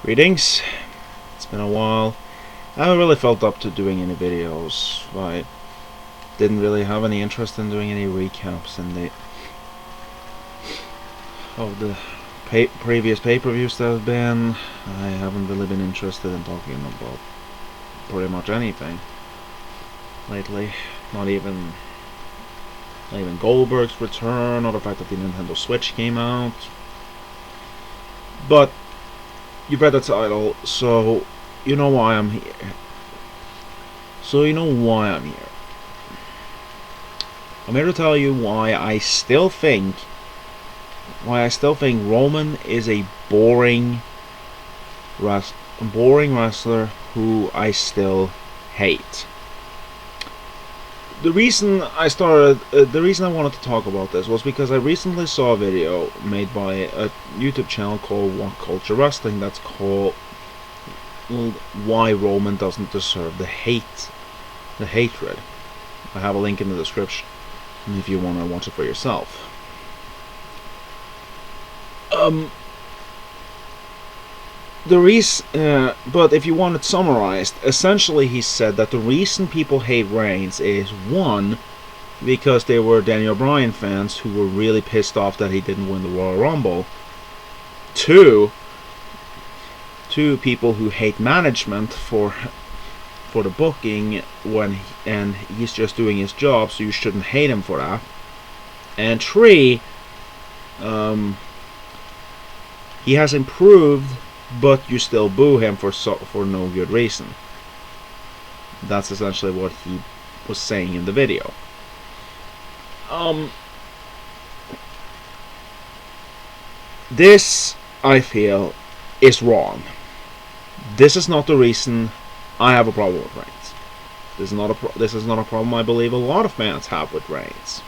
Greetings. It's been a while. I haven't really felt up to doing any videos. I didn't really have any interest in doing any recaps of the previous pay-per-views that have been. I haven't really been interested in talking about pretty much anything lately. Not even Goldberg's return, or the fact that the Nintendo Switch came out. But you've read the title, so you know why I'm here. I'm here to tell you why I still think Roman is a boring wrestler who I still hate. The reason I wanted to talk about this was because I recently saw a video made by a YouTube channel called Whatculture Wrestling that's called Why Roman Doesn't Deserve the Hatred. I have a link in the description if you want to watch it for yourself. But if you want it summarized, essentially he said that the reason people hate Reigns is, one, because they were Daniel Bryan fans who were really pissed off that he didn't win the Royal Rumble. Two, people who hate management for the booking and he's just doing his job, so you shouldn't hate him for that. And three, he has improved, but you still boo him for no good reason. That's essentially what he was saying in the video. This, I feel, is wrong. This is not the reason I have a problem with Reigns. This is not a problem I believe a lot of fans have with Reigns.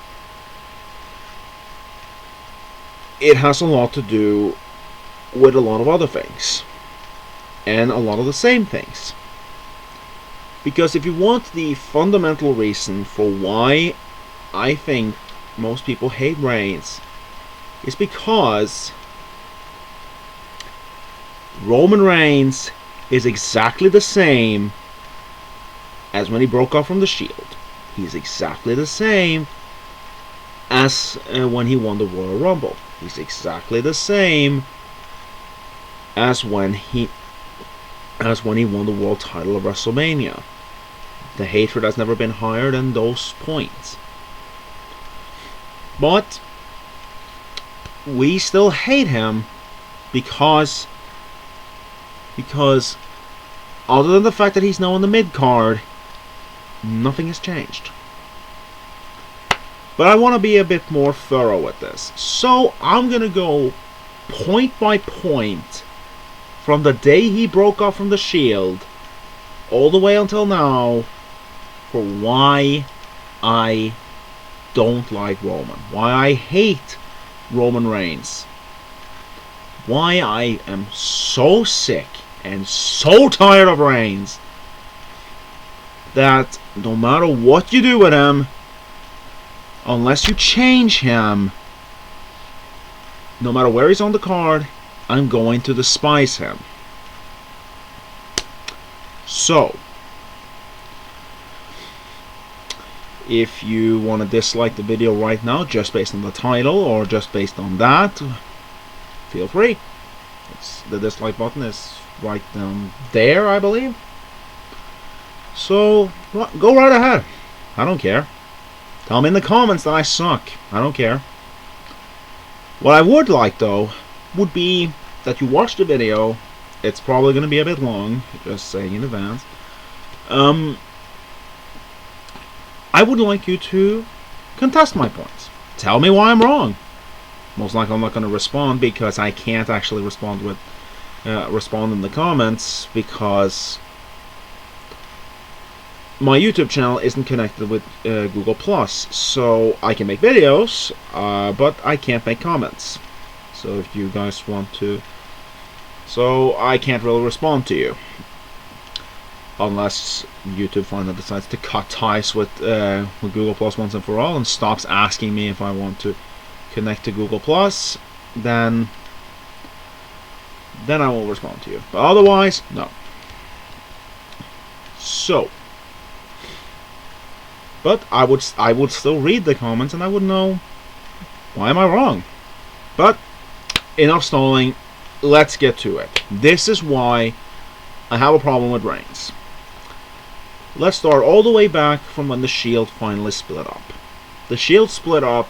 It has a lot to do with a lot of other things, and a lot of the same things. Because if you want the fundamental reason for why I think most people hate Reigns, is because Roman Reigns is exactly the same as when he broke off from the Shield. He's exactly the same as when he won the Royal Rumble. He's exactly the same as when he won the world title of WrestleMania. The hatred has never been higher than those points. But we still hate him because other than the fact that he's now in the mid-card, nothing has changed. But I want to be a bit more thorough with this. So I'm going to go point by point from the day he broke off from the Shield all the way until now for why I don't like Roman. Why I hate Roman Reigns. Why I am so sick and so tired of Reigns that no matter what you do with him, unless you change him, no matter where he's on the card, I'm going to despise him. So, if you want to dislike the video right now just based on the title or just based on that, feel free. The dislike button is right down there, I believe. So, go right ahead. I don't care. Tell me in the comments that I suck. I don't care. What I would like, though, would be that you watch the video. It's probably going to be a bit long, just saying in advance. I would like you to contest my points. Tell me why I'm wrong. Most likely I'm not going to respond because I can't actually respond in the comments because my YouTube channel isn't connected with Google+, so I can make videos, but I can't make comments. So if you guys want to... So I can't really respond to you. Unless YouTube finally decides to cut ties with Google+ once and for all and stops asking me if I want to connect to Google+, then then I will respond to you. But otherwise, no. So, but I would still read the comments and I would know, why am I wrong? But enough stalling. Let's get to it. This is why I have a problem with Reigns. Let's start all the way back from when the Shield finally split up. The Shield split up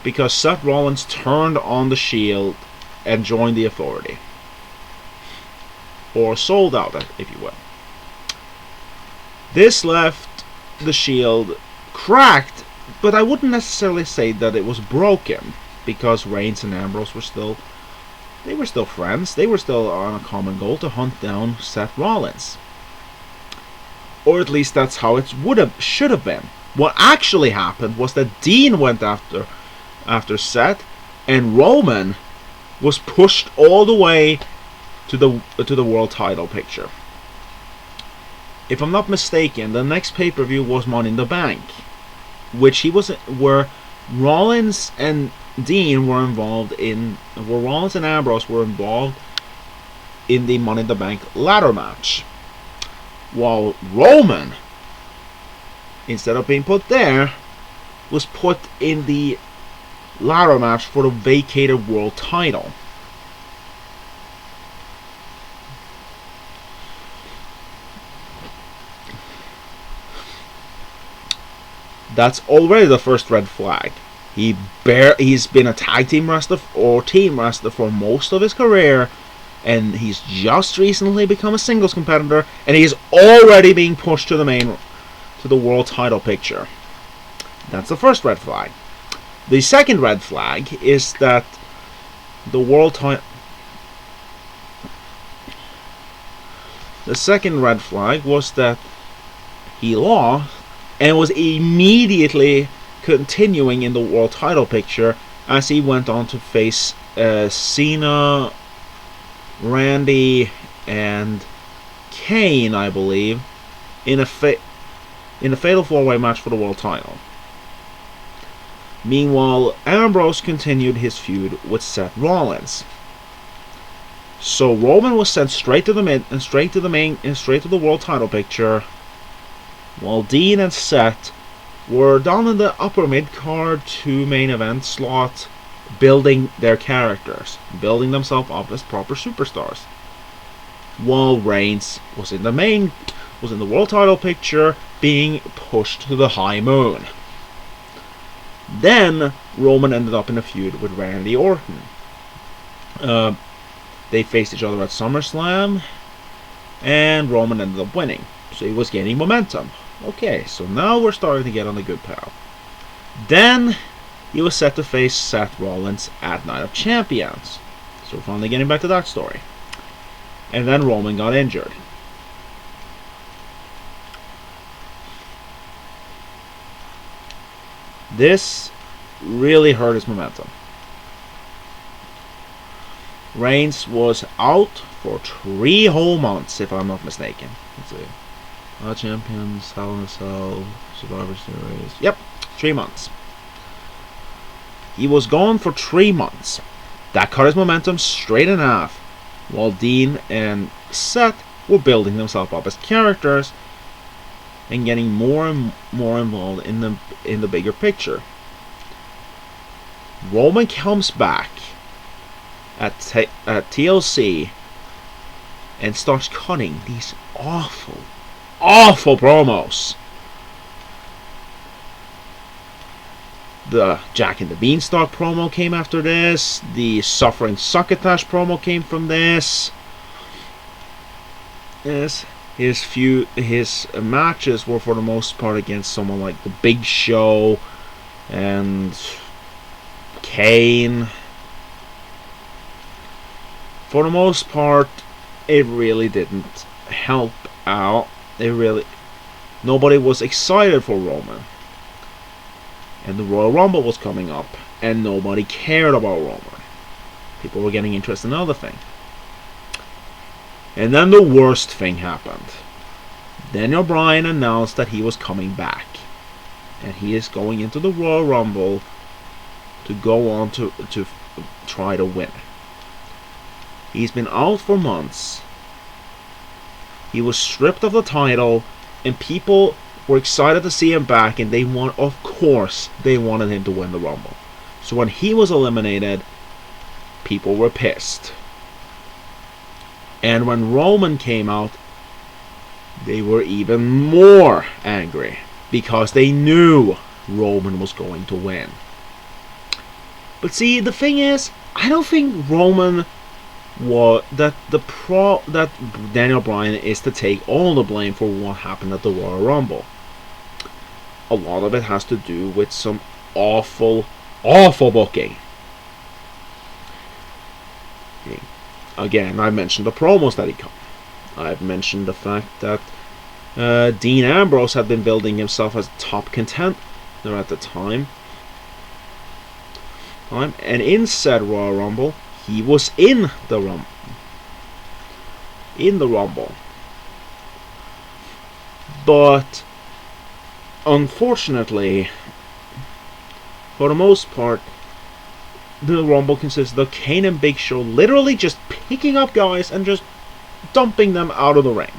because Seth Rollins turned on the Shield and joined the Authority. Or sold out, if you will. This left the Shield cracked, but I wouldn't necessarily say that it was broken, because Reigns and Ambrose were still friends. They were still on a common goal to hunt down Seth Rollins. Or at least that's how it should have been. What actually happened was that Dean went after Seth, and Roman was pushed all the way to the world title picture. If I'm not mistaken, the next pay-per-view was Money in the Bank, where Rollins and Dean were involved in, where Rollins and Ambrose were involved in the Money in the Bank ladder match, while Roman, instead of being put there, was put in the ladder match for the vacated world title. That's already the first red flag. He's been a tag team wrestler or team wrestler for most of his career, and he's just recently become a singles competitor, and he's already being pushed to the world title picture. That's the first red flag. The second red flag is that the second red flag was that he lost and was immediately continuing in the world title picture as he went on to face Cena, Randy, and Kane, I believe, in a fatal 4-way match for the world title. Meanwhile, Ambrose continued his feud with Seth Rollins. So Roman was sent straight to the world title picture, while Dean and Seth were down in the upper mid-card to main event slot, building their characters, building themselves up as proper superstars. While Reigns was in the world title picture, being pushed to the high moon. Then Roman ended up in a feud with Randy Orton. They faced each other at SummerSlam, and Roman ended up winning. So he was gaining momentum. Okay, so now we're starting to get on the good path. Then he was set to face Seth Rollins at Night of Champions. So we're finally getting back to that story. And then Roman got injured. This really hurt his momentum. Reigns was out for 3 whole months, if I'm not mistaken. Let's see. Champions, Hell in a Cell, Survivor Series. Yep, 3 months. He was gone for 3 months. That cut his momentum straight in half, while Dean and Seth were building themselves up as characters and getting more and more involved in the bigger picture. Roman comes back at TLC and starts cutting these awful promos. The Jack and the Beanstalk promo came after this. The Suffering Succotash promo came from this. Yes, his matches were for the most part against someone like the Big Show and Kane. For the most part, it really didn't help out. Nobody was excited for Roman. And the Royal Rumble was coming up, and nobody cared about Roman. People were getting interested in other things. And then the worst thing happened. Daniel Bryan announced that he was coming back. And he is going into the Royal Rumble to go on to try to win. He's been out for months. He was stripped of the title, and people were excited to see him back, and of course, they wanted him to win the Rumble. So when he was eliminated, people were pissed. And when Roman came out, they were even more angry, because they knew Roman was going to win. But see, the thing is, I don't think Roman that Daniel Bryan is to take all the blame for what happened at the Royal Rumble. A lot of it has to do with some awful booking. Again, I mentioned the promos that he cut. I've mentioned the fact that Dean Ambrose had been building himself as a top contender at the time. And in said Royal Rumble, he was in the Rumble. But unfortunately, for the most part, the Rumble consisted of Kane and Big Show literally just picking up guys and just dumping them out of the ring.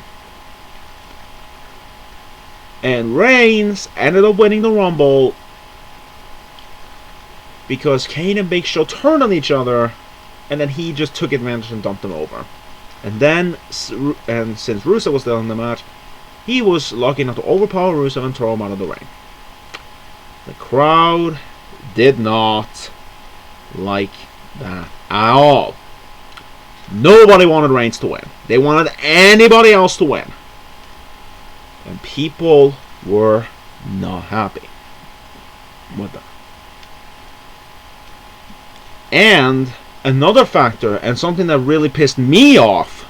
And Reigns ended up winning the Rumble because Kane and Big Show turned on each other, and then he just took advantage and dumped them over. And then, since Rusev was still in the match, he was lucky enough to overpower Rusev and throw him out of the ring. The crowd did not like that at all. Nobody wanted Reigns to win. They wanted anybody else to win. And people were not happy with that. And another factor, and something that really pissed me off,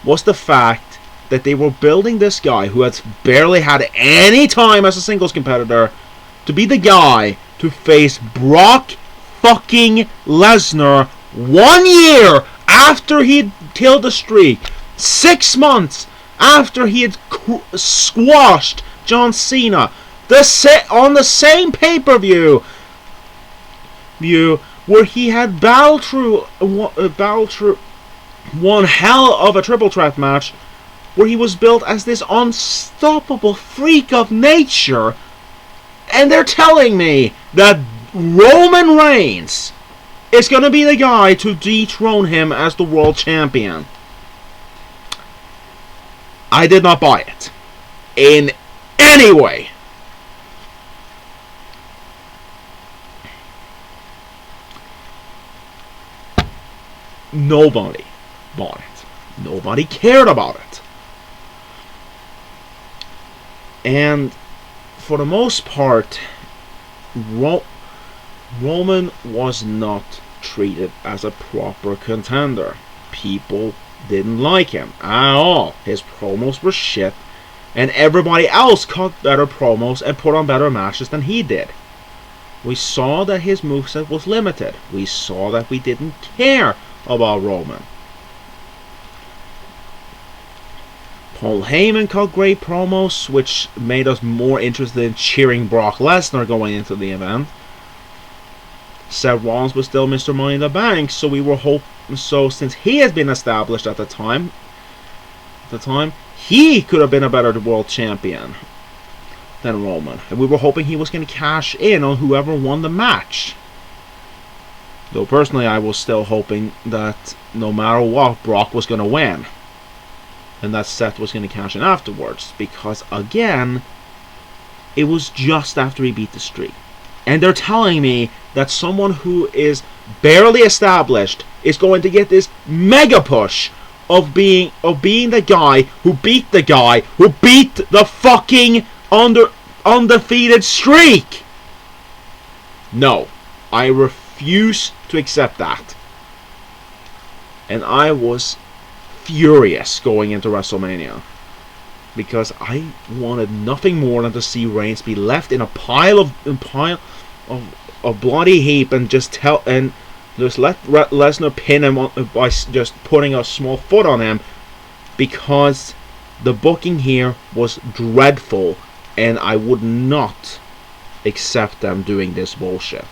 was the fact that they were building this guy who had barely had any time as a singles competitor to be the guy to face Brock fucking Lesnar 1 year after he had killed the streak. 6 months after he had squashed John Cena. On the same pay-per-view where he had battled through one hell of a triple threat match where he was built as this unstoppable freak of nature, and they're telling me that Roman Reigns is going to be the guy to dethrone him as the world champion. I did not buy it in any way. Nobody bought it. Nobody cared about it. And for the most part, Roman was not treated as a proper contender. People didn't like him at all. His promos were shit, and everybody else cut better promos and put on better matches than he did. We saw that his moveset was limited. We saw that we didn't care about Roman. Paul Heyman cut great promos, which made us more interested in cheering Brock Lesnar going into the event. Seth Rollins was still Mr. Money in the Bank, so we were since he has been established at the time, he could have been a better world champion than Roman, and we were hoping he was going to cash in on whoever won the match. Though personally, I was still hoping that no matter what, Brock was going to win, and that Seth was going to cash in afterwards, because again, it was just after he beat the streak. And they're telling me that someone who is barely established is going to get this mega push of being the guy who beat the fucking undefeated streak. No, I refuse to accept that. And I was furious going into WrestleMania, because I wanted nothing more than to see Reigns be left in a pile of bloody heap and just let Lesnar pin him by just putting a small foot on him, because the booking here was dreadful, and I would not accept them doing this bullshit.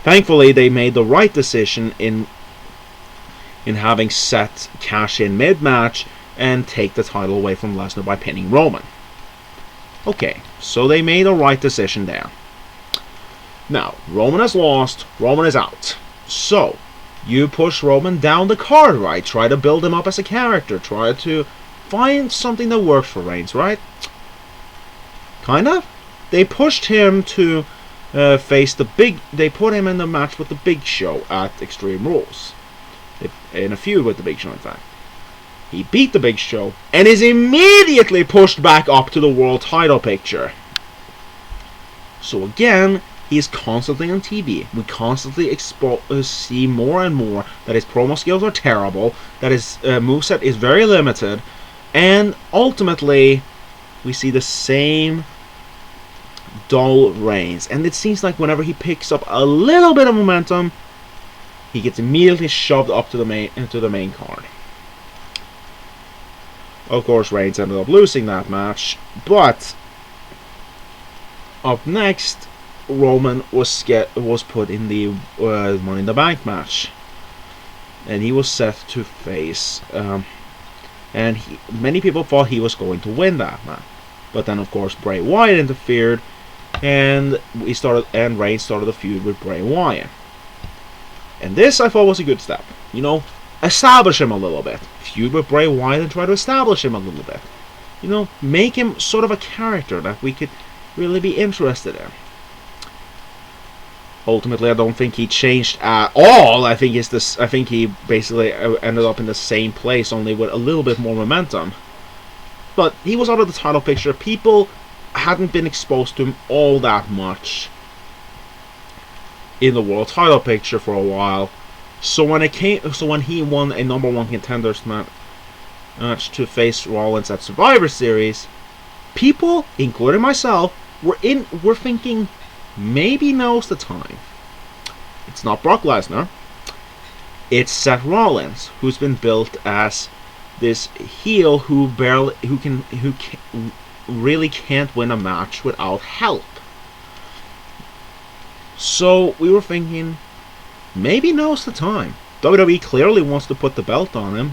Thankfully, they made the right decision in in having Seth cash in mid-match and take the title away from Lesnar by pinning Roman. Okay, so they made the right decision there. Now, Roman has lost, Roman is out. So, you push Roman down the card, right? Try to build him up as a character. Try to find something that works for Reigns, right? Kind of. They pushed him to face the Big... They put him in the match with the Big Show at Extreme Rules. In a feud with the Big Show, in fact. He beat the Big Show and is immediately pushed back up to the world title picture. So again, he is constantly on TV. We constantly see more and more that his promo skills are terrible, that his moveset is very limited, and ultimately, we see the same dull Reigns. And it seems like whenever he picks up a little bit of momentum, he gets immediately shoved up to the main card. Of course, Reigns ended up losing that match, but up next, Roman was put in the Money in the Bank match, and he was set to face, and many people thought he was going to win that match, but then of course Bray Wyatt interfered, and Reigns started a feud with Bray Wyatt, and this I thought was a good step. You know, establish him a little bit, feud with Bray Wyatt and try to establish him a little bit. You know, make him sort of a character that we could really be interested in. Ultimately, I don't think he changed at all. I think he basically ended up in the same place, only with a little bit more momentum. But he was out of the title picture. People hadn't been exposed to him all that much in the world title picture for a while. So when he won a number one contenders match to face Rollins at Survivor Series, people, including myself, were thinking, maybe now's the time. It's not Brock Lesnar. It's Seth Rollins, who's been built as this heel who really can't win a match without help. So we were thinking, maybe now's the time. WWE clearly wants to put the belt on him.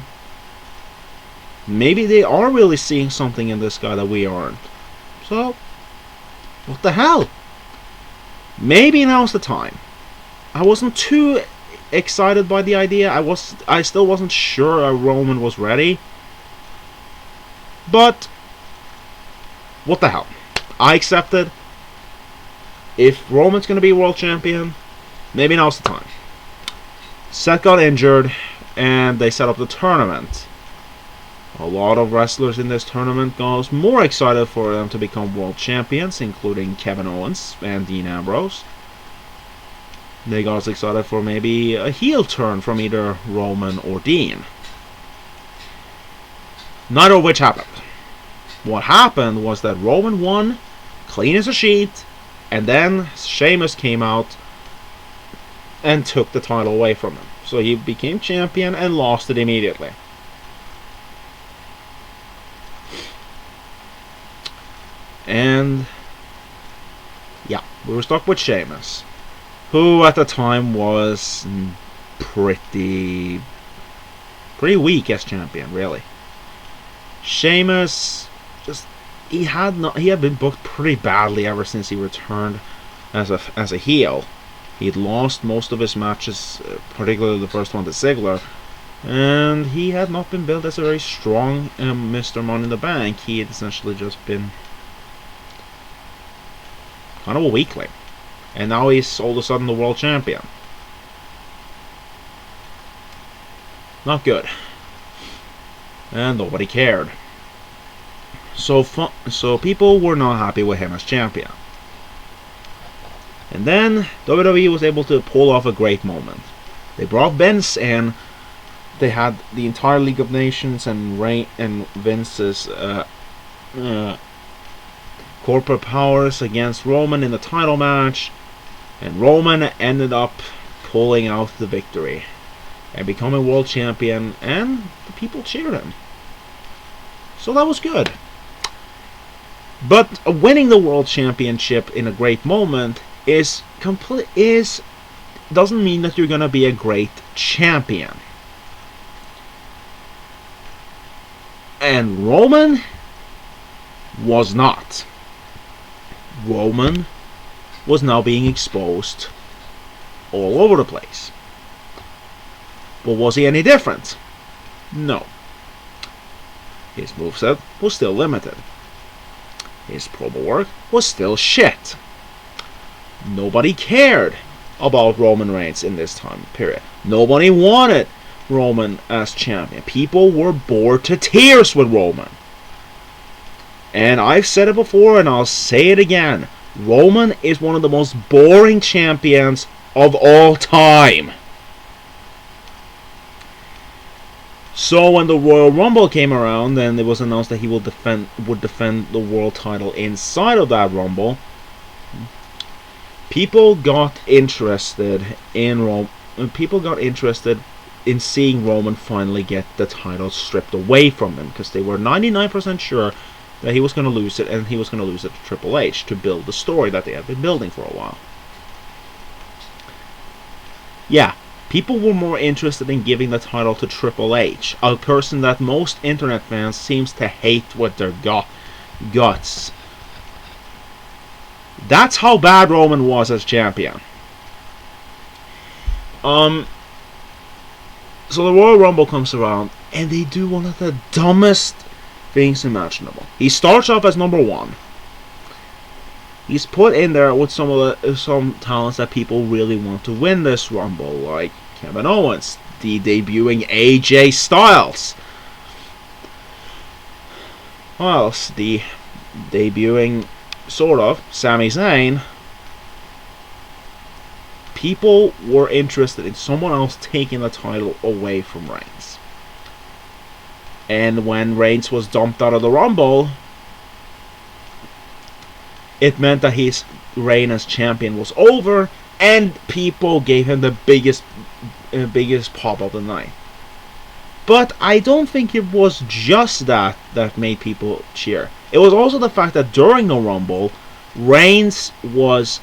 Maybe they are really seeing something in this guy that we aren't. So, what the hell? Maybe now's the time. I wasn't too excited by the idea. I still wasn't sure Roman was ready. But what the hell? I accepted. If Roman's going to be world champion, maybe now's the time. Seth got injured, and they set up the tournament. A lot of wrestlers in this tournament got more excited for them to become world champions, including Kevin Owens and Dean Ambrose. They got us excited for maybe a heel turn from either Roman or Dean. Neither of which happened. What happened was that Roman won, clean as a sheet, and then Sheamus came out and took the title away from him. So he became champion and lost it immediately. And yeah, we were stuck with Sheamus, who at the time was pretty weak as champion, really. Sheamus he had been booked pretty badly ever since he returned as a heel. He'd lost most of his matches, particularly the first one to Ziggler, and he had not been built as a very strong Mr. Money in the Bank. He had essentially just been kind of a weakling, and now he's all of a sudden the world champion. Not good, and nobody cared. So people were not happy with him as champion. And then WWE was able to pull off a great moment. They brought Vince in. They had the entire League of Nations and Vince's corporate powers against Roman in the title match, and Roman ended up pulling out the victory and becoming world champion, and the people cheered him. So that was good. But winning the world championship in a great moment doesn't mean that you're gonna be a great champion. And Roman was not. Roman was now being exposed all over the place. But was he any different? No. His moveset was still limited. His promo work was still shit. Nobody cared about Roman Reigns in this time period. Nobody wanted Roman as champion. People were bored to tears with Roman. And I've said it before and I'll say it again. Roman is one of the most boring champions of all time. So when the Royal Rumble came around, then it was announced that he would defend the world title inside of that Rumble. People got interested in seeing Roman finally get the title stripped away from him, because they were 99% sure that he was going to lose it, and he was going to lose it to Triple H to build the story that they had been building for a while. Yeah, people were more interested in giving the title to Triple H, a person that most internet fans seems to hate with their guts. That's how bad Roman was as champion. So the Royal Rumble comes around, and they do one of the dumbest things imaginable. He starts off as number 1. He's put in there with some talents that people really want to win this Rumble, like Kevin Owens, the debuting AJ Styles. Who else? The debuting, sort of, Sami Zayn. People were interested in someone else taking the title away from Reigns. And when Reigns was dumped out of the Rumble, it meant that his reign as champion was over, and people gave him the biggest pop of the night. But I don't think it was just that made people cheer. It was also the fact that during the Rumble, Reigns was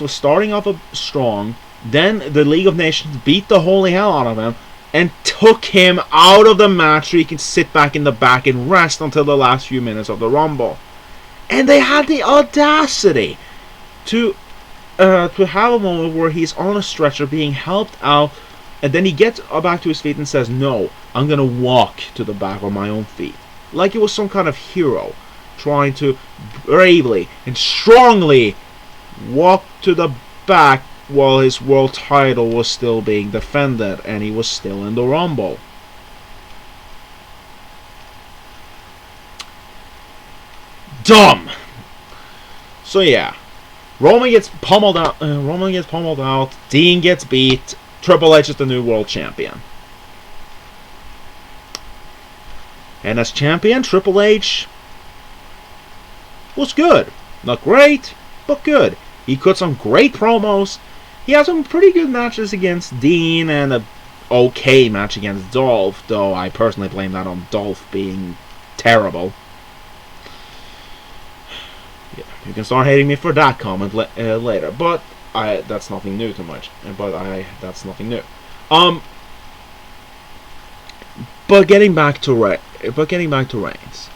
starting off strong. Then the League of Nations beat the holy hell out of him and took him out of the match so he can sit back in the back and rest until the last few minutes of the Rumble. And they had the audacity to have a moment where he's on a stretcher being helped out, and then he gets back to his feet and says, "No, I'm gonna walk to the back on my own feet." Like it was some kind of hero trying to bravely and strongly walk to the back while his world title was still being defended and he was still in the Rumble. Dumb. So yeah, Roman gets pummeled out. Dean gets beat. Triple H is the new world champion. And as champion, Triple H was good. Not great, but good. He cut some great promos. He had some pretty good matches against Dean and an okay match against Dolph, though I personally blame that on Dolph being terrible. Yeah, you can start hating me for that comment later, but that's nothing new too much. That's nothing new. But getting back to Reigns.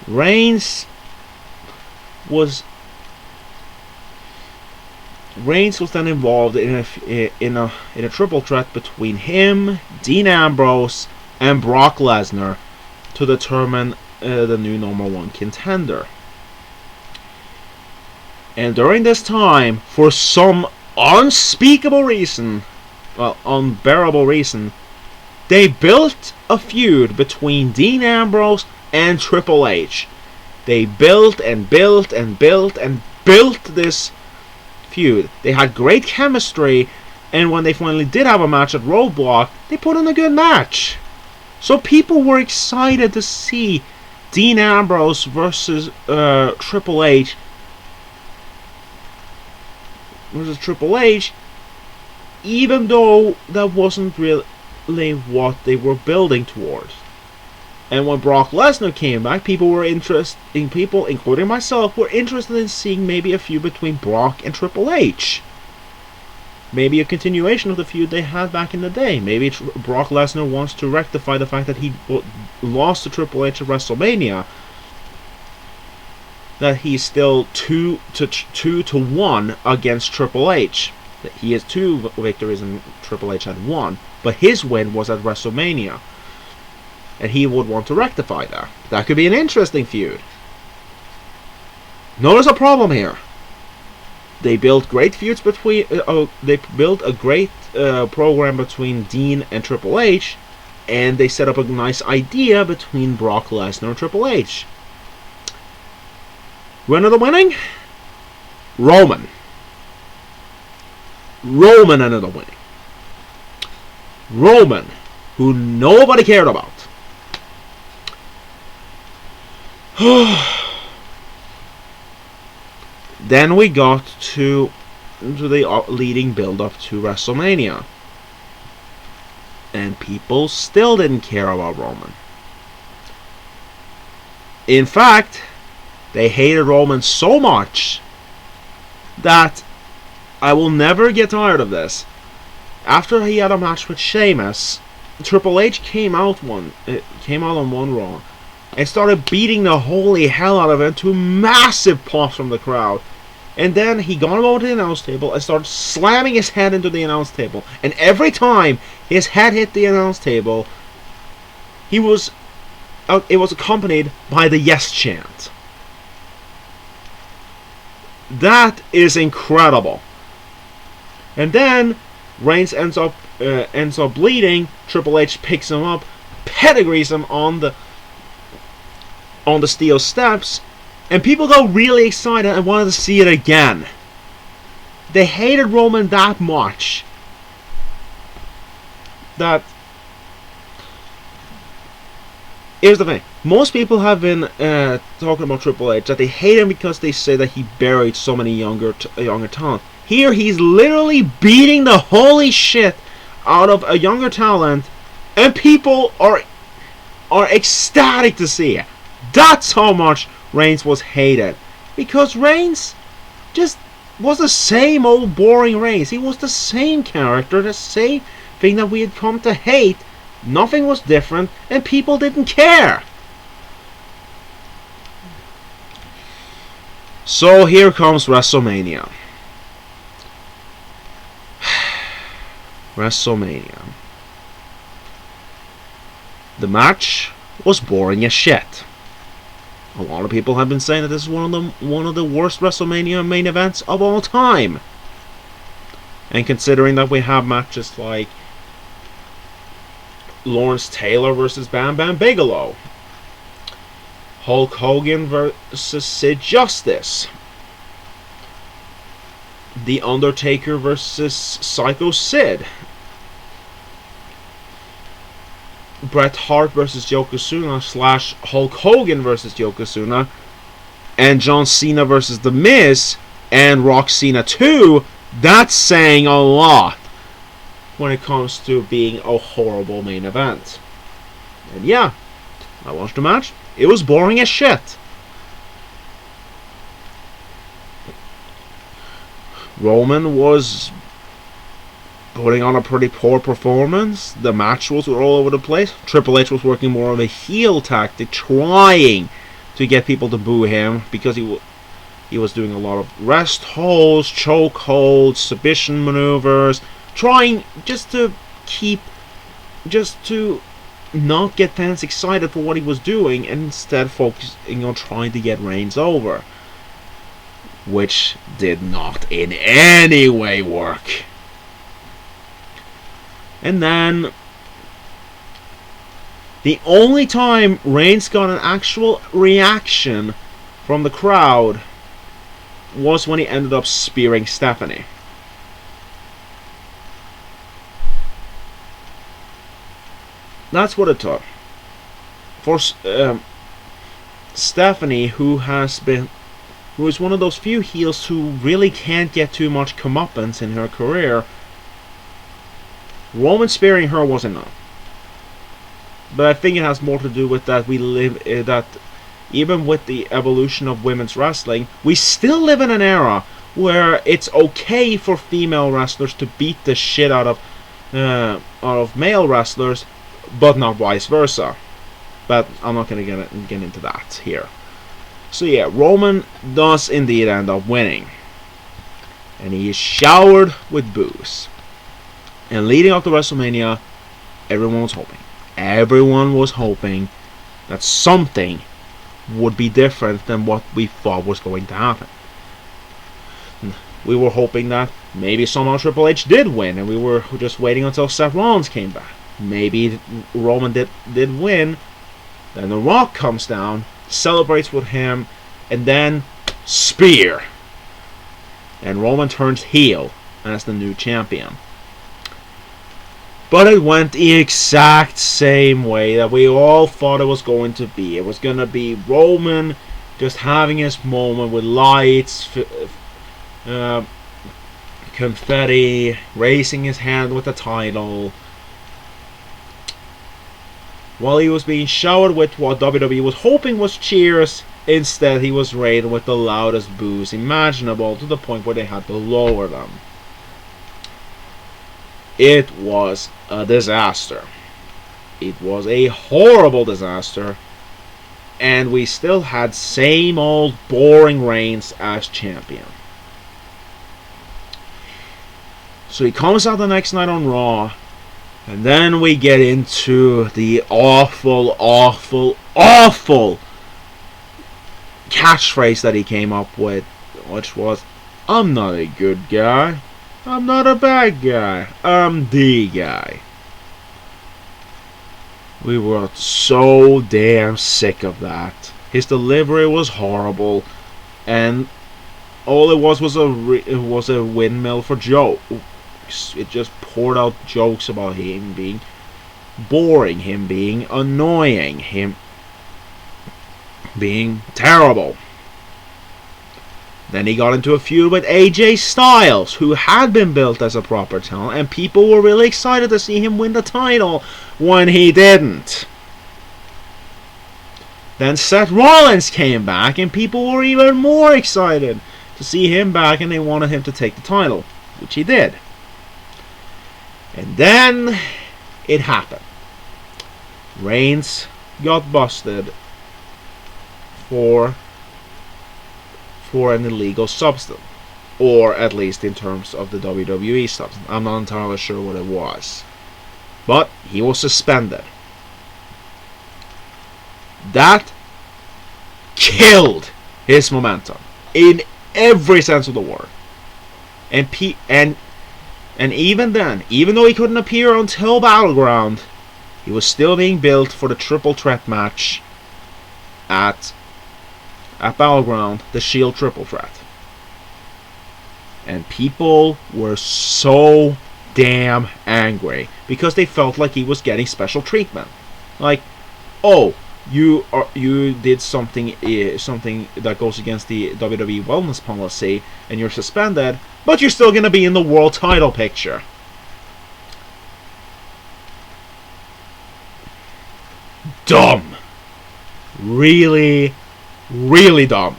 Reigns was then involved in a triple threat between him, Dean Ambrose, and Brock Lesnar to determine the new number 1 contender. And during this time, for some unspeakable reason, unbearable reason, they built a feud between Dean Ambrose and Triple H. They built and built and built and built this feud. They had great chemistry, and when they finally did have a match at Roadblock, they put on a good match. So people were excited to see Dean Ambrose versus Triple H even though that wasn't really what they were building towards. And when Brock Lesnar came back, people, including myself, were interested in seeing maybe a feud between Brock and Triple H. maybe a continuation of the feud they had back in the day. Maybe Brock Lesnar wants to rectify the fact that he lost to Triple H at WrestleMania. That he's still 2-1 against Triple H. That he has 2 victories and Triple H had 1, but his win was at WrestleMania, and he would want to rectify that. That could be an interesting feud. Notice a problem here. They built great feuds between. They built a great program between Dean and Triple H, and they set up a nice idea between Brock Lesnar and Triple H. When are the winning? Roman. Roman ended up winning. Roman, who nobody cared about. Then we got to the leading build-up to WrestleMania. And people still didn't care about Roman. In fact, they hated Roman so much that I will never get tired of this. After he had a match with Sheamus, Triple H came out on one Raw and started beating the holy hell out of him to massive pops from the crowd. And then he got him over to the announce table and started slamming his head into the announce table. And every time his head hit the announce table, it was accompanied by the yes chant. That is incredible. And then Reigns ends up bleeding. Triple H picks him up, pedigrees him on the steel steps, and people got really excited and wanted to see it again. They hated Roman that much that. Here's the thing. Most people have been talking about Triple H, that they hate him because they say that he buried so many younger talent. Here, he's literally beating the holy shit out of a younger talent, and people are ecstatic to see it. That's how much Reigns was hated. Because Reigns just was the same old boring Reigns. He was the same character, the same thing that we had come to hate. Nothing was different, and people didn't care. So here comes WrestleMania. WrestleMania. The match was boring as shit. A lot of people have been saying that this is one of the worst WrestleMania main events of all time. And considering that we have matches like Lawrence Taylor versus Bam Bam Bigelow, Hulk Hogan versus Sid Justice, The Undertaker versus Psycho Sid, Bret Hart versus Yokozuna / Hulk Hogan versus Yokozuna, and John Cena versus The Miz and Rock Cena 2. That's saying a lot when it comes to being a horrible main event. And yeah, I watched the match. It was boring as shit. Roman was putting on a pretty poor performance. The match was all over the place. Triple H was working more of a heel tactic, trying to get people to boo him because he was doing a lot of rest holds, choke holds, submission maneuvers, trying just to not get fans excited for what he was doing, and instead focusing on trying to get Reigns over, which did not in any way work. And then the only time Reigns got an actual reaction from the crowd was when he ended up spearing Stephanie. That's what it took for Stephanie, who is one of those few heels who really can't get too much comeuppance in her career. Roman spearing her wasn't enough. But I think it has more to do with that that even with the evolution of women's wrestling, we still live in an era where it's okay for female wrestlers to beat the shit out of male wrestlers, but not vice versa. But I'm not going to get into that here. So yeah, Roman does indeed end up winning. And he is showered with boos. And leading up to WrestleMania, everyone was hoping. Everyone was hoping that something would be different than what we thought was going to happen. We were hoping that maybe somehow Triple H did win, and we were just waiting until Seth Rollins came back. Maybe Roman did win, then The Rock comes down, celebrates with him, and then spear. And Roman turns heel as the new champion. But it went the exact same way that we all thought it was going to be. It was going to be Roman just having his moment with lights, confetti, raising his hand with the title, while he was being showered with what WWE was hoping was cheers. Instead, he was rated with the loudest boos imaginable, to the point where they had to lower them. It was a disaster. It was a horrible disaster. And we still had same old boring Reigns as champion. So he comes out the next night on Raw. And then we get into the awful, awful, awful catchphrase that he came up with, which was, "I'm not a good guy. I'm not a bad guy. I'm the guy." We were so damn sick of that. His delivery was horrible, and all it was a windmill for jokes. It just poured out jokes about him being boring, him being annoying, him being terrible. Then he got into a feud with AJ Styles, who had been built as a proper talent, and people were really excited to see him win the title when he didn't. Then Seth Rollins came back, and people were even more excited to see him back, and they wanted him to take the title, which he did. And then it happened. Reigns got busted for an illegal substance, or at least in terms of the WWE substance. I'm not entirely sure what it was, but he was suspended. That killed his momentum in every sense of the word. And even then, even though he couldn't appear until Battleground, he was still being built for the triple threat match at Battleground, the Shield triple threat. And people were so damn angry because they felt like he was getting special treatment. Like, oh, you did something that goes against the WWE wellness policy, and you're suspended, but you're still going to be in the world title picture. Dumb. Really, really dumb.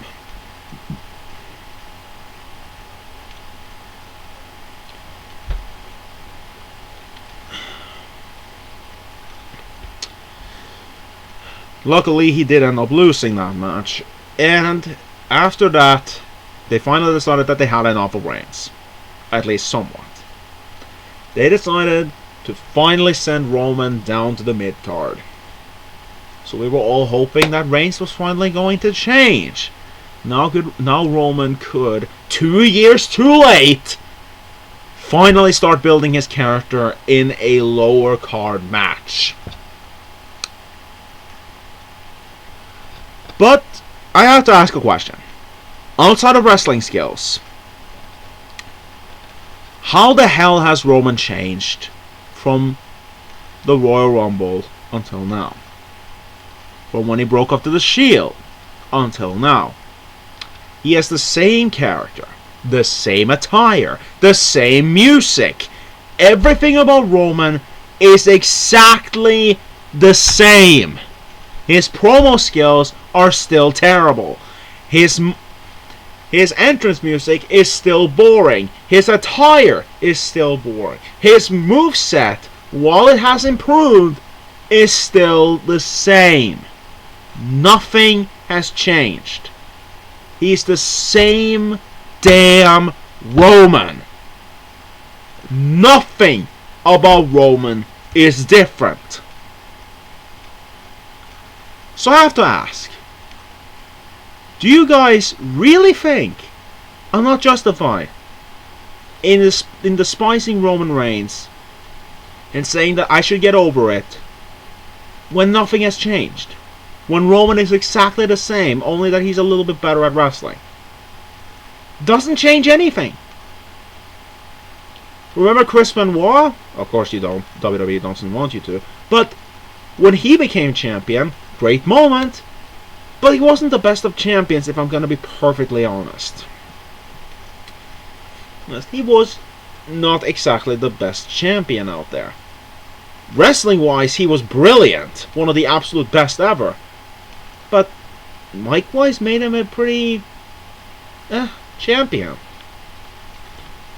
Luckily, he did end up losing that match, and after that, they finally decided that they had enough of Reigns, at least somewhat. They decided to finally send Roman down to the mid-card. So we were all hoping that Reigns was finally going to change. Now Roman could, 2 years too late, finally start building his character in a lower card match. But I have to ask a question. Outside of wrestling skills, how the hell has Roman changed from the Royal Rumble until now? From when he broke up to the Shield until now. He has the same character, the same attire, the same music. Everything about Roman is exactly the same. His promo skills are still terrible. His His entrance music is still boring. His attire is still boring. His moveset, while it has improved, is still the same. Nothing has changed. He's the same damn Roman. Nothing about Roman is different. So I have to ask, do you guys really think I'm not justified in despising Roman Reigns and saying that I should get over it when nothing has changed? When Roman is exactly the same, only that he's a little bit better at wrestling. Doesn't change anything. Remember Chris Benoit? Of course you don't. WWE doesn't want you to. But when he became champion, great moment. But he wasn't the best of champions, if I'm going to be perfectly honest. He was not exactly the best champion out there. Wrestling-wise, he was brilliant. One of the absolute best ever. But mic-wise made him a pretty champion.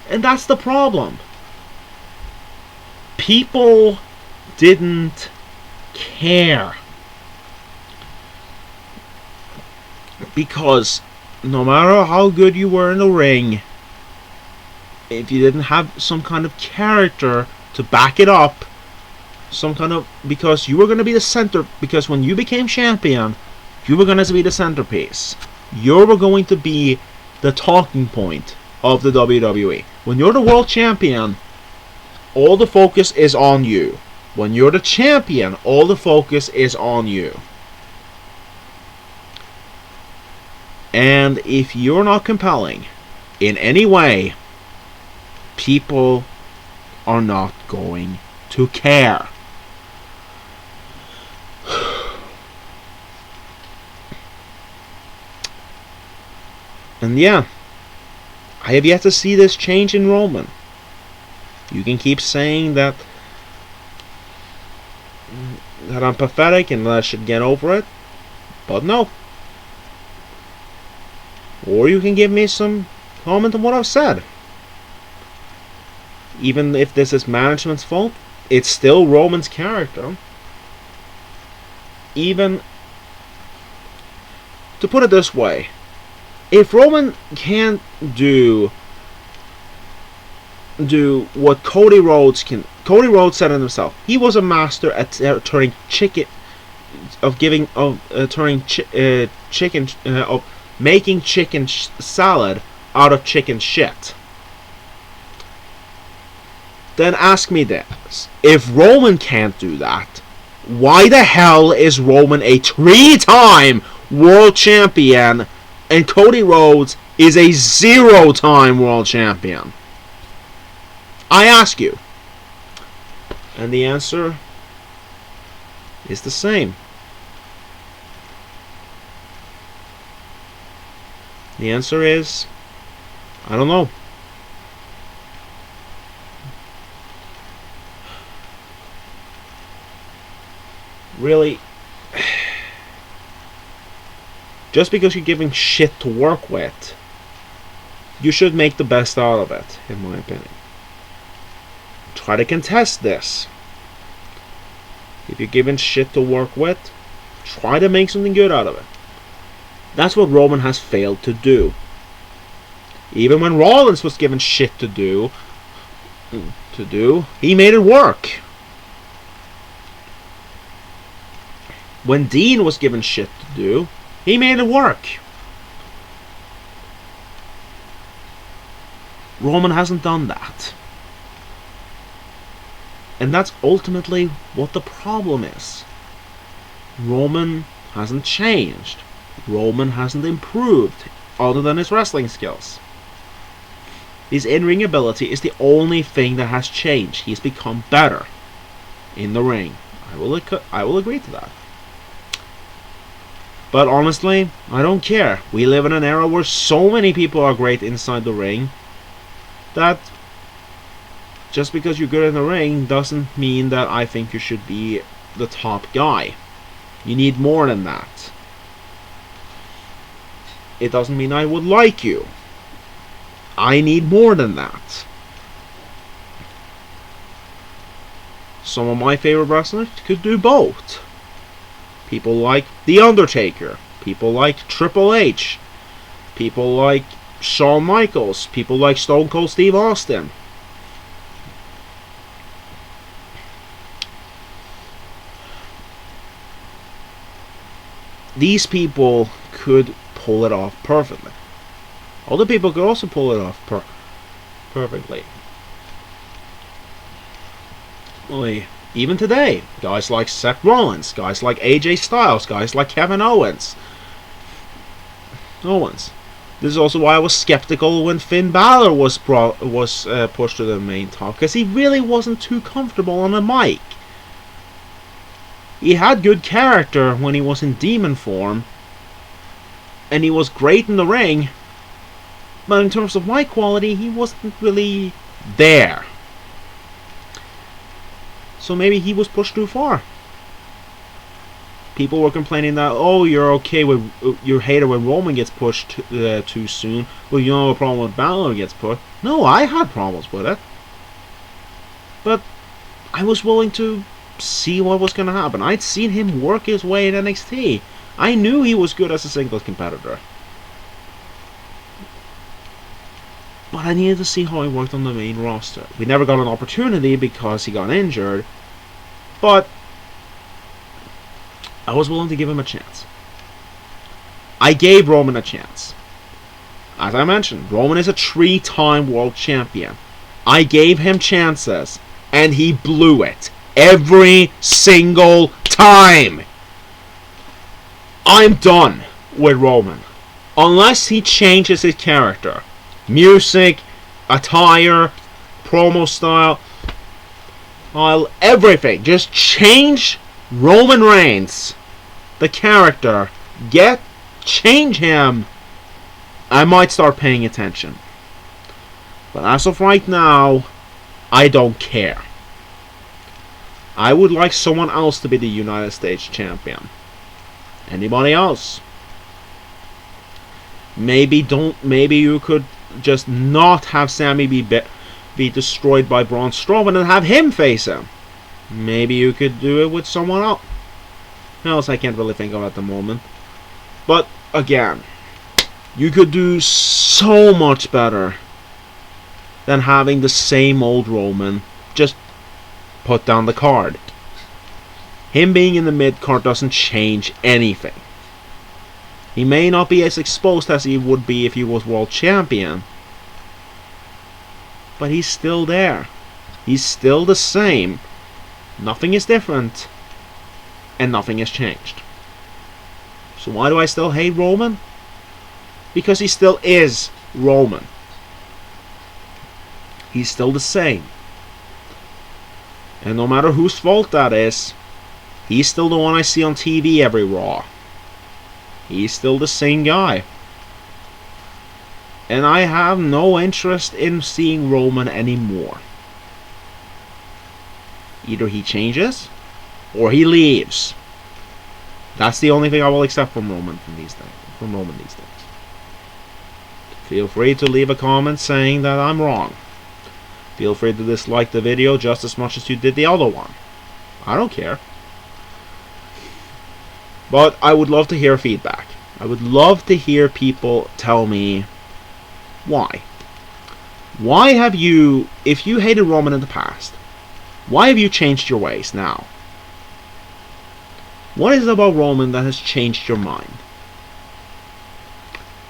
And that's the problem. People didn't care. Because no matter how good you were in the ring, if you didn't have some kind of character to back it up, because you were going to be the center, because when you became champion, you were going to be the centerpiece. You were going to be the talking point of the WWE. When you're the world champion, all the focus is on you. When you're the champion, all the focus is on you. And if you're not compelling in any way, people are not going to care. And yeah, I have yet to see this change in Roman. You can keep saying that I'm pathetic and that I should get over it, but no. Or you can give me some comment on what I've said. Even if this is management's fault, it's still Roman's character. Even, to put it this way, if Roman can't do what Cody Rhodes can, Cody Rhodes said it himself. He was a master at turning chicken, making chicken salad out of chicken shit. Then ask me this: if Roman can't do that, why the hell is Roman a 3-time world champion and Cody Rhodes is a 0-time world champion? I ask you. And the answer is the same. The answer is, I don't know. Really, just because you're giving shit to work with, you should make the best out of it, in my opinion. Try to contest this. If you're given shit to work with, try to make something good out of it. That's what Roman has failed to do. Even when Rollins was given shit to do, he made it work. When Dean was given shit to do, he made it work. Roman hasn't done that. And that's ultimately what the problem is. Roman hasn't changed. Roman hasn't improved, other than his wrestling skills. His in-ring ability is the only thing that has changed. He's become better in the ring. I will agree to that. But honestly, I don't care. We live in an era where so many people are great inside the ring that just because you're good in the ring doesn't mean that I think you should be the top guy. You need more than that. it doesn't mean I would like you. I need more than that. Some of my favorite wrestlers could do both. People like The Undertaker. People like Triple H. People like Shawn Michaels. People like Stone Cold Steve Austin. These people could pull it off perfectly. Other people could also pull it off perfectly. Even today, guys like Seth Rollins, guys like AJ Styles, guys like Kevin Owens. This is also why I was skeptical when Finn Balor was pushed to the main top, because he really wasn't too comfortable on the mic. He had good character when he was in demon form, and he was great in the ring, but in terms of mic quality, he wasn't really there. So maybe he was pushed too far. People were complaining that, oh, you're okay with, you're hated when Roman gets pushed too soon. Well, you don't have a problem with Balor gets pushed. No, I had problems with it. But I was willing to see what was going to happen. I'd seen him work his way in NXT. I knew he was good as a singles competitor. But I needed to see how he worked on the main roster. We never got an opportunity because he got injured. But I was willing to give him a chance. I gave Roman a chance. As I mentioned, Roman is a 3-time world champion. I gave him chances, and he blew it. Every single time. I'm done with Roman. Unless he changes his character. Music, attire, promo style, everything. Just change Roman Reigns, the character. Change him. I might start paying attention. But as of right now, I don't care. I would like someone else to be the United States champion. Anybody else? Maybe you could just not have Sammy be destroyed by Braun Strowman and have him face him. Maybe you could do it with someone else I can't really think of at the moment. But again, you could do so much better than having the same old Roman just put down the card. Him being in the mid-card doesn't change anything. He may not be as exposed as he would be if he was world champion, but he's still there. He's still the same. Nothing is different, and nothing has changed. So why do I still hate Roman? Because he still is Roman. He's still the same. And no matter whose fault that is, he's still the one I see on TV every Raw. He's still the same guy. And I have no interest in seeing Roman anymore. Either he changes, or he leaves. That's the only thing I will accept from Roman these days. Feel free to leave a comment saying that I'm wrong. Feel free to dislike the video just as much as you did the other one. I don't care. But I would love to hear feedback. I would love to hear people tell me why. Why have you, if you hated Roman in the past, why have you changed your ways now? What is it about Roman that has changed your mind?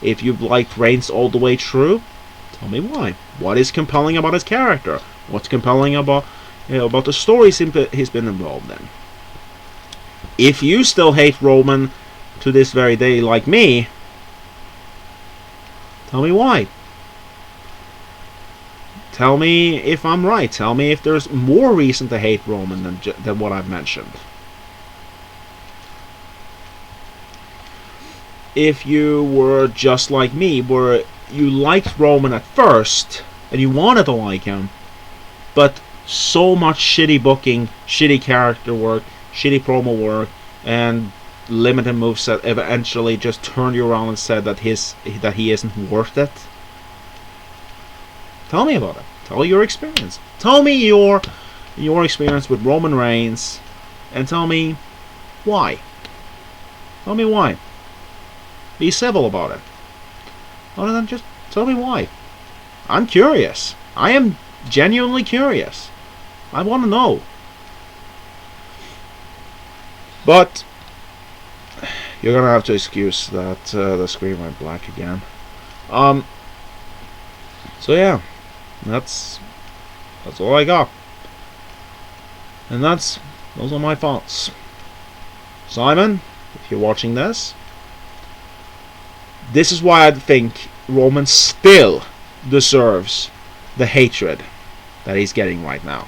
If you've liked Reigns all the way through, tell me why. What is compelling about his character? What's compelling about the stories he's been involved in? If you still hate Roman to this very day like me, tell me why. Tell me if I'm right. Tell me if there's more reason to hate Roman than what I've mentioned. If you were just like me, where you liked Roman at first, and you wanted to like him, but so much shitty booking, shitty character work, shitty promo work, and limited moveset eventually just turned you around and said that he isn't worth it? Tell me about it. Tell your experience. Tell me your experience with Roman Reigns, and tell me why. Tell me why. Be civil about it. Other than just tell me why. I'm curious. I am genuinely curious. I want to know. But you're gonna have to excuse that the screen went black again. So yeah, that's all I got, and those are my thoughts. Simon, if you're watching this is why I think Roman still deserves the hatred that he's getting right now.